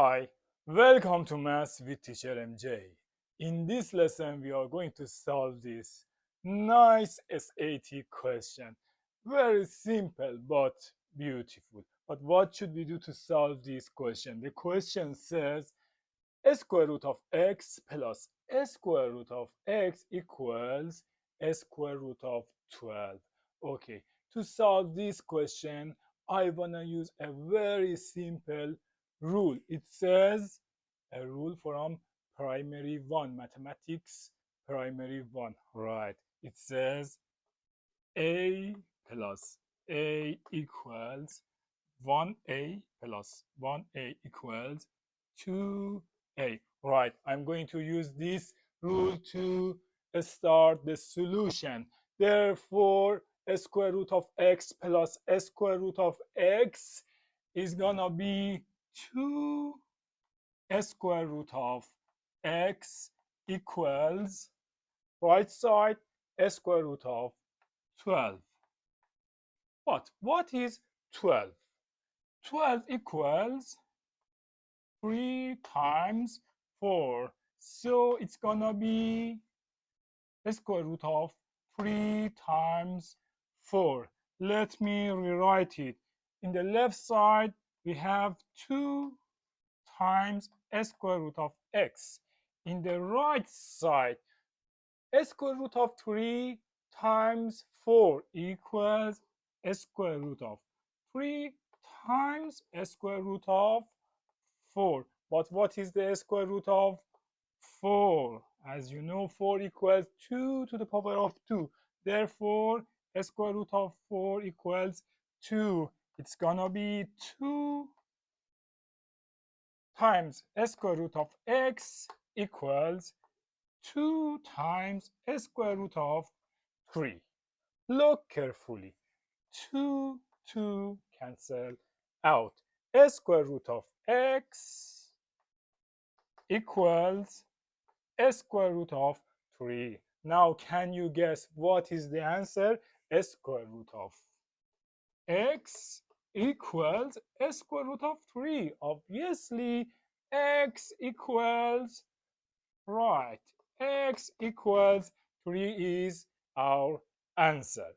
Hi, welcome to Maths with Teacher MJ. In this lesson, we are going to solve this nice SAT question. Very simple but beautiful. But what should we do to solve this question? The question says square root of x plus square root of x equals square root of 12. Okay, to solve this question, I want to use a very simple rule. It says a rule from primary one, mathematics primary one, right? It says a plus a equals 1a plus 1a equals 2a. Right, I'm going to use this rule to start the solution. Therefore, square root of x plus square root of x is gonna be 2 square root of x equals right side square root of 12. What is 12? 12 equals 3 times 4. So it's gonna be the square root of 3 times 4. Let me rewrite it. In the left side, we have 2 times square root of x. In the right side, square root of 3 times 4 equals square root of 3 times square root of 4. But what is the square root of 4? As you know, 4 equals 2 to the power of 2. Therefore, square root of 4 equals 2. It's gonna be 2 times square root of x equals 2 times square root of 3. Look carefully. 2 cancel out. Square root of x equals square root of 3. Now, can you guess what is the answer? Square root of x equals square root of 3. Obviously, x equals, right, x equals 3 is our answer.